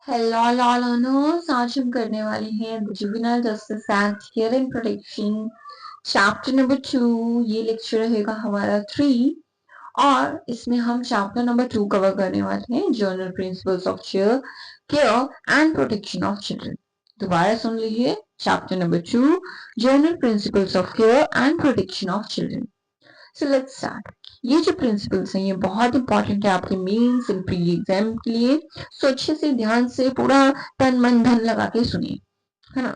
Hello learners, आज हम करने वाले हैं the juvenile justice act hearing protection chapter number 2। ये लेक्चर रहेगा हमारा 3 और इसमें हम चैप्टर नंबर 2 कवर करने वाले हैं, general principles of care and protection of children. दोबारा सुन लीजिए, chapter number 2, general principles of care and protection of children. So let's start. ये जो प्रिंसिपल्स हैं ये बहुत इंपॉर्टेंट है आपके मेंस एंड प्री एग्जाम के लिए। सो अच्छे से ध्यान से पूरा तन मन धन लगा के सुनिए, है ना।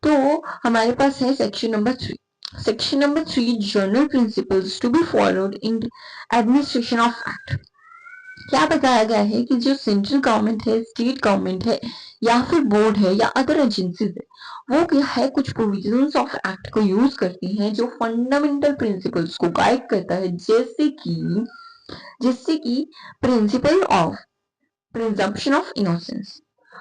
तो हमारे पास है section number 3। Section number 3, general principles to be followed in administration of act. क्या बताया गया है कि जो सेंट्रल गवर्नमेंट है, स्टेट गवर्नमेंट है या फिर बोर्ड है या अदर एजेंसीज है, वो क्या है कुछ प्रोविजंस ऑफ एक्ट को यूज करती हैं जो फंडामेंटल प्रिंसिपल्स को गाइड करता है, जैसे कि principle of presumption of innocence.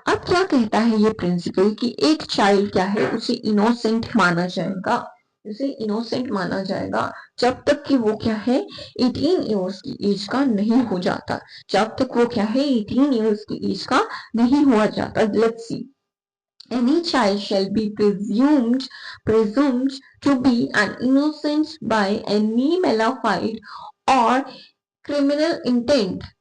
अब क्या कहता है ये प्रिंसिपल कि एक चाइल्ड क्या है, उसे इनोसेंट माना जाएगा, उसे इनोसेंट माना जाएगा जब तक कि वो क्या है 18 इयर्स की एज का नहीं हो जाता। जब तक वो क्या है 18 इयर्स की एज का नहीं हुआ जाता। Let's see, any child shall be presumed to be an innocent by any malified or criminal intent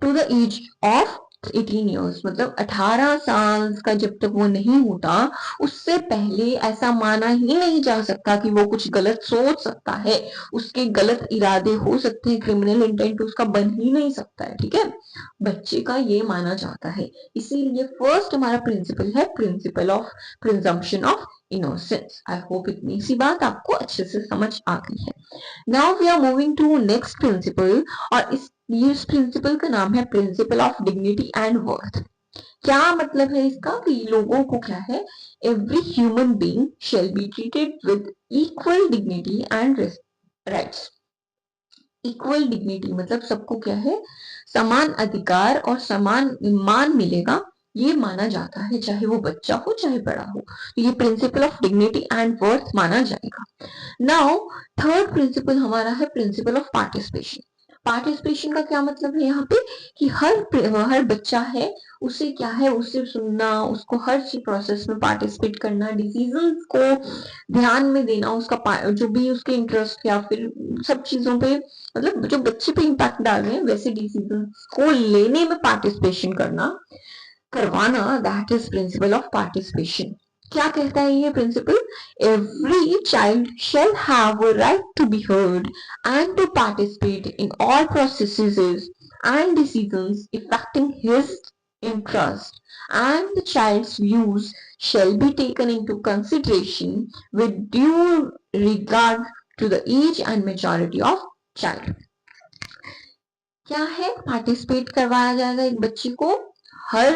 to the age of 18 years. मतलब 18 साल का जब तक वो नहीं होता, उससे पहले ऐसा माना ही नहीं जा सकता कि वो कुछ गलत सोच सकता है, उसके गलत इरादे हो सकते हैं, क्रिमिनल इंटेंट उसका बन ही नहीं सकता है। ठीक है, बच्चे का ये माना जाता है। इसीलिए फर्स्ट हमारा प्रिंसिपल है principle of presumption of innocence. I hope इतनी सी बात आपको अच्छे से समझ आ गई है। Now we are moving to next principle, और इस प्रिंसिपल का नाम है principle of dignity and worth. क्या मतलब है इसका कि लोगों को क्या है, every human being shall be treated with equal dignity and rights. Equal dignity मतलब सबको क्या है, समान अधिकार और समान मान मिलेगा, ये माना जाता है, चाहे वो बच्चा हो चाहे बड़ा हो। तो ये principal of dignity and worth माना जाएगा। नाउ थर्ड प्रिंसिपल हमारा है प्रिंसिपल ऑफ पार्टिसिपेशन। पार्टिसिपेशन का क्या मतलब है यहाँ पे कि हर बच्चा है, उसे क्या है, उसे सुनना, उसको हर चीज प्रोसेस में पार्टिसिपेट करना, डिसीजंस को ध्यान में देना, उसका जो भी उसके इंटरेस्ट या फिर सब चीजों पे, मतलब जो बच्चे पे इम्पैक्ट डाल रहे हैं वैसे डिसीजन को लेने में पार्टिसिपेशन करवाना, that is principle of participation. क्या कहता है ये principle? Every child shall have a right to be heard and to participate in all processes and decisions affecting his interest, and the child's views shall be taken into consideration with due regard to the age and maturity of child। क्या है, participate करवाया जाएगा एक बच्चे को हर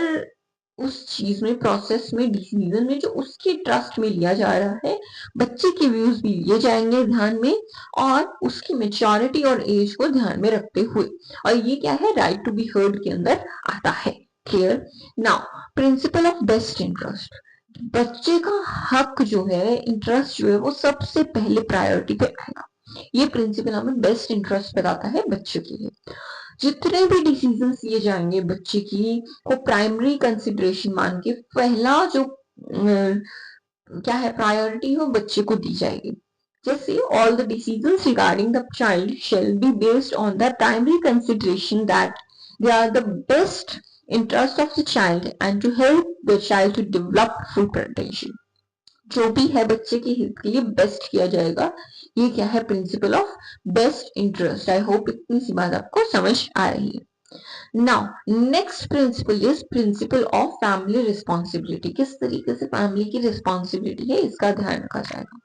उस चीज में, प्रोसेस में, डिसीजन में जो उसके ट्रस्ट में लिया जा रहा है। बच्चे के व्यूज भी लिए जाएंगे ध्यान में, और उसकी मेच्योरिटी और एज को ध्यान में रखते हुए। और ये क्या है, राइट टू बी हर्ड के अंदर आता है। Clear? Now principle of best interest. बच्चे का हक जो है, इंटरेस्ट जो है, वो सबसे पहले प्रायोरिटी पे आएगा। ये प्रिंसिपल हमें बेस्ट इंटरेस्ट बताता है बच्चे के लिए। जितने भी डिसीजन लिए जाएंगे बच्चे की को प्राइमरी कंसिडरेशन मान के पहला जो क्या है प्रायोरिटी हो बच्चे को दी जाएगी। जैसे all the decisions regarding the child shall be based on the primary consideration that they are the best interest of the child and to help the child to develop full potential. जो भी है बच्चे के हित के लिए best किया जाएगा। ये क्या है, principle of best interest. I hope इतनी सी बात आपको समझ आ रही है। Now next principle is principle of family responsibility. किस तरीके से फैमिली की रिस्पॉन्सिबिलिटी है इसका ध्यान रखा जाएगा।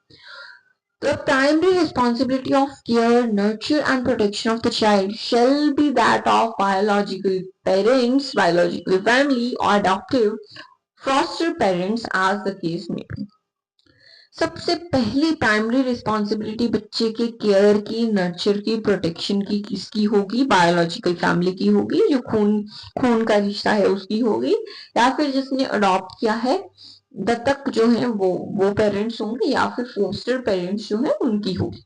The primary responsibility of care, nurture and protection of the child shall be that of biological parents, biological family or adoptive foster parents as the case may be। सबसे पहली प्राइमरी रिस्पॉन्सिबिलिटी बच्चे के care की, nurture की, protection की किसकी होगी? Biological family की होगी, जो खून का रिश्ता है उसकी होगी, या फिर जिसने अडॉप्ट किया है, दत्तक जो है वो पेरेंट्स होंगे, या फिर फोस्टर पेरेंट्स जो है उनकी होगी।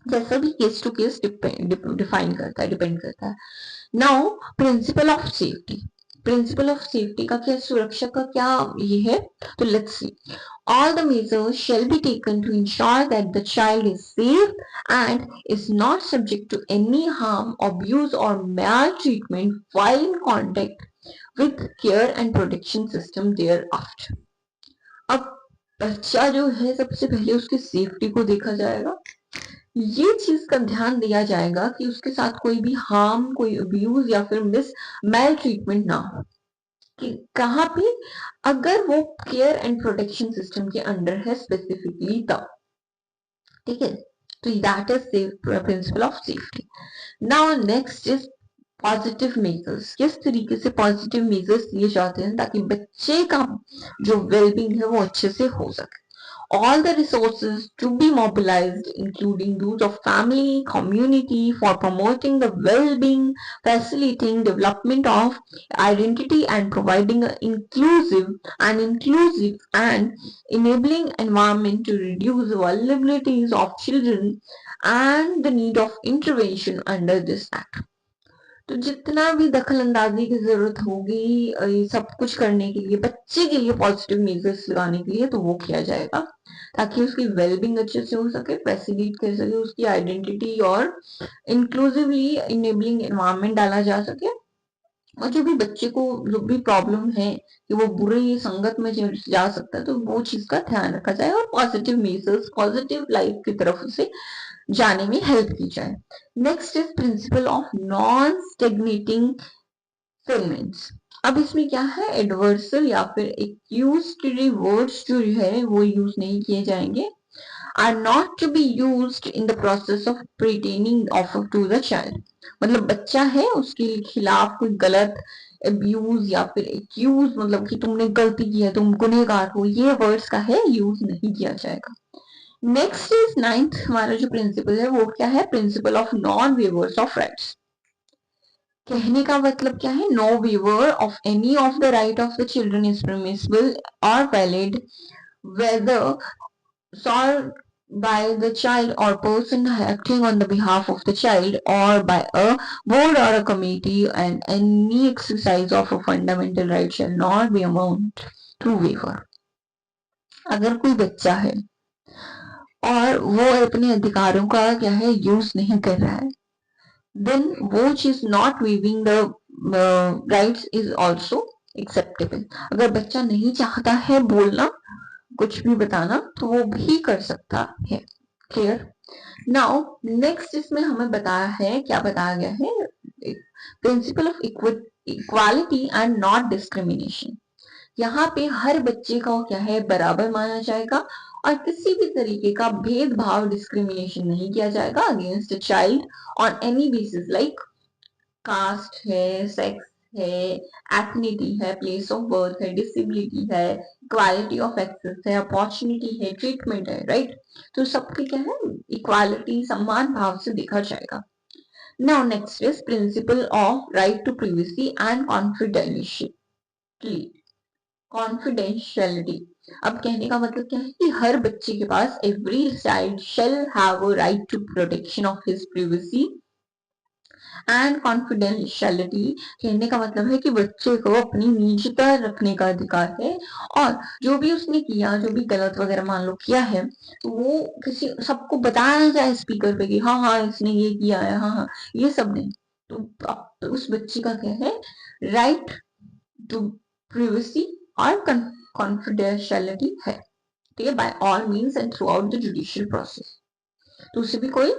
जैसा भी केस टू केस डिपेंड करता है। Now principle of safety. Principle of safety का क्या, सुरक्षा का क्या ये है, तो let's see. All the measures shall be taken to ensure that the child is safe and is not subject to any harm, abuse or maltreatment while in contact with care and protection system thereafter. अब बच्चा जो है सबसे पहले उसकी safety को देखा जाएगा, ये चीज का ध्यान दिया जाएगा कि उसके साथ कोई भी हार्म, कोई अब्यूज या फिर मेल ट्रीटमेंट ना हो, कि कहाँ पे, अगर वो केयर एंड प्रोटेक्शन सिस्टम के अंडर है स्पेसिफिकली तब, ठीक है। तो that is principle of safety. Now next is positive measures. किस तरीके से पॉजिटिव मेजर्स लिए जाते हैं ताकि बच्चे का जो वेलबींग है वो अच्छे से हो सके। All the resources to be mobilized, including those of family, community, for promoting the well-being, facilitating development of identity, and providing an inclusive and enabling environment to reduce vulnerabilities of children and the need of intervention under this act. तो जितना भी दखल अंदाजी की जरूरत होगी ये सब कुछ करने के लिए, बच्चे के लिए पॉजिटिव मेजर्स लगाने के लिए, तो वो किया जाएगा ताकि उसकी वेलबींग अच्छे से हो सके, फैसिलिटेट कर सके उसकी आइडेंटिटी, और इंक्लूसिवली इनेबलिंग एनवायरनमेंट डाला जा सके। और जो भी बच्चे को जो भी प्रॉब्लम है कि वो बुरी संगत में जा सकता है, तो वो चीज का ध्यान रखा जाए और पॉजिटिव मेजर्स, पॉजिटिव लाइफ की तरफ से जाने में हेल्प की जाए। Next is principle of non stagnating segments. अब इसमें क्या है, एडवर्सल या फिर एक्यूस्टरी वर्ड्स जो है वो यूज नहीं किए जाएंगे, are not to be used in the process of pertaining offer to the child. मतलब बच्चा है उसके खिलाफ कोई गलत अब्यूज या फिर एक्यूज, मतलब कि तुमने गलती की है, तुम गुनहगार हो, ये वर्ड्स का है यूज नहीं किया जाएगा। नेक्स्ट इज नाइन्थ, हमारा जो प्रिंसिपल है वो क्या है, principle of non waivers of rights. कहने का मतलब क्या है, no waiver of any of the right of the children is permissible और valid whether sought by the child or person acting on the behalf of the child or by a board or a committee, and any exercise of a fundamental right shall not be amount to waiver। अगर कोई बच्चा है और वो अपने अधिकारों का क्या है यूज नहीं कर रहा है, देन वो चीज not waiving the rights is also acceptable. अगर बच्चा नहीं चाहता है बोलना, कुछ भी बताना, तो वो भी कर सकता है। क्लियर। नाउ नेक्स्ट इसमें हमें बताया है, क्या बताया गया है, principle of equality and not discrimination. यहाँ पे हर बच्चे का क्या है बराबर माना जाएगा और किसी भी तरीके का भेदभाव, डिस्क्रिमिनेशन नहीं किया जाएगा against a child on any basis, like caste है, सेक्स है, एथनिटी है, प्लेस ऑफ बर्थ है, डिसेबिलिटी है, इक्वालिटी ऑफ एक्सेस है, अपॉर्चुनिटी है, ट्रीटमेंट है, राइट। तो सबके क्या है, इक्वालिटी, समान भाव से देखा जाएगा। Now next is principle of right to privacy and confidentiality. अब कहने का मतलब क्या है कि हर बच्चे के पास, every child shall have a right to protection of his privacy and confidentiality. कहने का मतलब है कि बच्चे को अपनी निजता रखने का अधिकार है, और जो भी उसने किया, जो भी गलत वगैरह मान लो किया है, तो वो किसी सबको बताया ना जाए स्पीकर पे कि हाँ हाँ इसने ये किया है, हाँ हाँ, ये सब नहीं। तो उस बच्चे का क्या है, राइट टू प्राइवेसी और कॉन्फिडेंशियलिटी है, ठीक है, by all means and throughout the judicial process. तो उसे भी कोई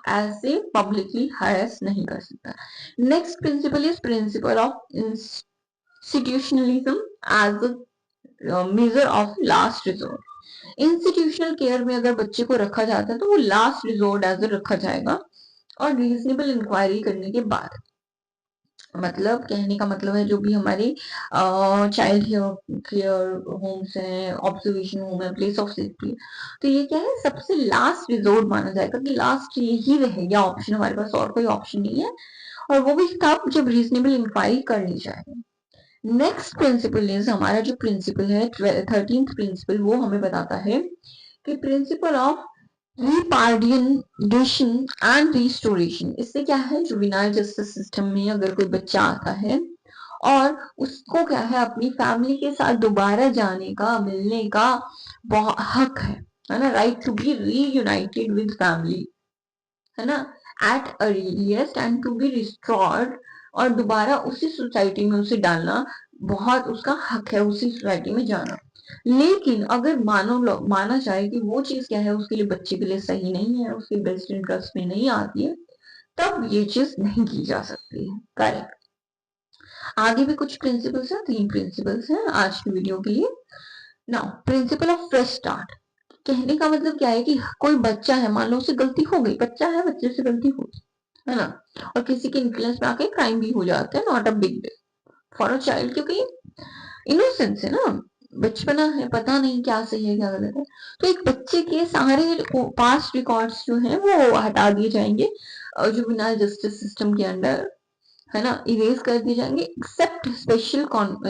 ऐसे पब्लिकली हरेस नहीं कर सकता। Next principle is principle of institutionalism as a measure of last resort. Institutional care में अगर बच्चे को रखा जाता है तो वो लास्ट रिजोर्ट एज रखा जाएगा, और रीजनेबल इंक्वायरी करने के बाद। मतलब कहने का मतलब है जो भी हमारे चाइल्ड केयर होम्स हैं, ऑब्जर्वेशन होम है, प्लेस ऑफ सेफ्टी, तो ये क्या है, सबसे लास्ट रिजोर्ट माना जाएगा कि लास्ट यही रह गया ऑप्शन, हमारे पास और कोई ऑप्शन नहीं है, और वो भी तब जब रीजनेबल इंक्वायरी कर ली जाएगी। नेक्स्ट प्रिंसिपल इज, हमारा जो प्रिंसिपल है 13th प्रिंसिपल, वो हमें बताता है कि प्रिंसिपल ऑफ रिपार्डिएशन एंड रिस्टोरेशन। इससे क्या है, जुवेनाइल जस्टिस सिस्टम में अगर कोई बच्चा आता है और उसको क्या है, अपनी फैमिली के साथ दोबारा जाने का, मिलने का हक है ना, right to be reunited with family, है ना, at earliest and to be restored, और दोबारा उसी सोसाइटी में उसे डालना, बहुत उसका हक है उसी सोसाइटी में जाना। लेकिन अगर माना जाए कि वो चीज क्या है, उसके लिए, बच्चे के लिए सही नहीं है, उसके बेस्ट इंटरेस्ट में नहीं आती है, तब ये चीज नहीं की जा सकती है। करेक्ट। आगे भी कुछ प्रिंसिपल्स हैं, 3 प्रिंसिपल्स हैं आज की वीडियो के लिए। Now principle of fresh start, कहने का मतलब क्या है कि कोई बच्चा है, मान लो उससे गलती हो गई, बच्चा है, बच्चे से गलती हो गई, है ना, और किसी के इन्फ्लुएंस में आके क्राइम भी हो जाता है, not a big deal for a child, क्योंकि इनोसेंस है ना, बचपना है, पता नहीं क्या सही है क्या गलत है। तो एक बच्चे के सारे पास्ट रिकॉर्ड्स जो हैं वो हटा दिए जाएंगे जुवेनाइल जस्टिस सिस्टम के अंडर, है ना, इरेज कर दिए जाएंगे, एक्सेप्ट स्पेशल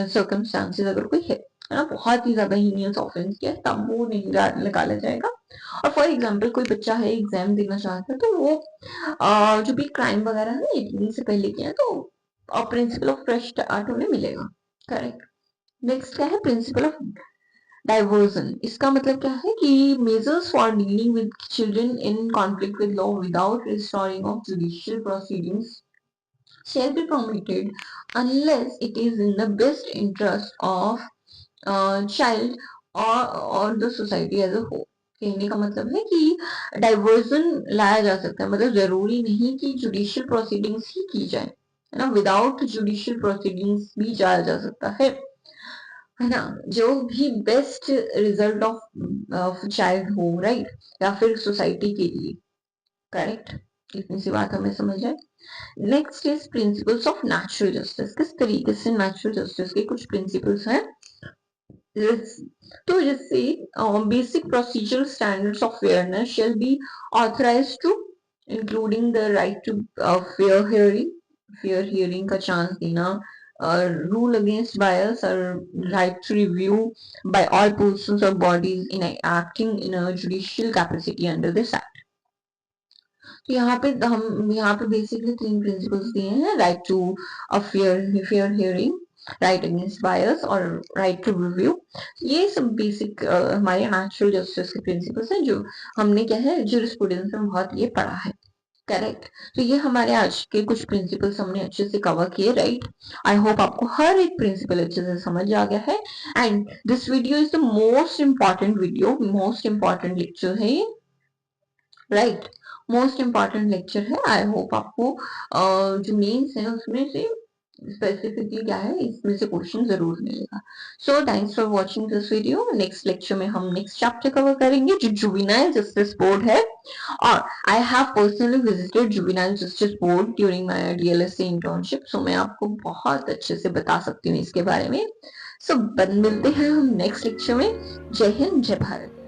सर्कमस्टांसेस, अगर कोई है ना, बहुत ही ज्यादा हीनियस ऑफेंस किया, तब वो नहीं निकाला जाएगा। और फॉर एग्जांपल कोई बच्चा है, एग्जाम देना चाहता है, तो वो जो भी क्राइम वगैरह है 18 से पहले किया, तो प्रिंसिपल ऑफ फ्रेश स्टार्ट उन्हें मिलेगा। करेक्ट। नेक्स्ट क्या है, प्रिंसिपल ऑफ डाइवर्जन, इसका मतलब क्या है कि measures for dealing with children in conflict with law without restoring of judicial proceedings shall be permitted unless it is in the best interest of child or the society as a whole। कहने का मतलब है कि diversion लाया जा सकता है, मतलब जरूरी नहीं कि जुडिशियल प्रोसीडिंग्स ही की जाए, है ना, विदाउट जुडिशियल प्रोसीडिंग्स भी जाया जा सकता है ना, जो भी बेस्ट रिजल्ट ऑफ चाइल्ड हो, राइट, या फिर सोसाइटी के लिए। करेक्ट, इतनी सी बात हमें समझ आए। Next is principles of natural justice, किस तरीके से नेचुरल जस्टिस के कुछ प्रिंसिपल्स हैं। तो जैसे basic procedural standards of fairness shall be authorized to, including the right to fair hearing का चांस देना, rule against bias or right to review by all persons or bodies in acting in a judicial capacity under this act। तो यहाँ पे basically 3 principles दिए हैं, right to a fair hearing, right against bias और right to review. ये सब basic हमारे natural justice के प्रिंसिपल्स हैं, जो हमने क्या है ज्यूरिस्प्रूडेंस में बहुत ये पढ़ा है। करेक्ट। तो ये हमारे आज के कुछ प्रिंसिपल्स हमने अच्छे से कवर किए, राइट। आई होप आपको हर एक प्रिंसिपल अच्छे से समझ आ गया है, and this video is the most important video, most important lecture है ये, राइट, मोस्ट इम्पॉर्टेंट लेक्चर है। आई होप आपको जो मेंस है उसमें से स्पेसिफिकली क्या है, इसमें से क्वेश्चन जरूर मिलेगा। So thanks for watching this video. Next lecture में हम नेक्स्ट चैप्टर कवर करेंगे जो जुवेनाइल जस्टिस बोर्ड है, और I have personally visited juvenile justice board during my DLSA internship, so मैं आपको बहुत अच्छे से बता सकती हूँ इसके बारे में। सो मिलते हैं हम नेक्स्ट लेक्चर में। जय हिंद, जय भारत।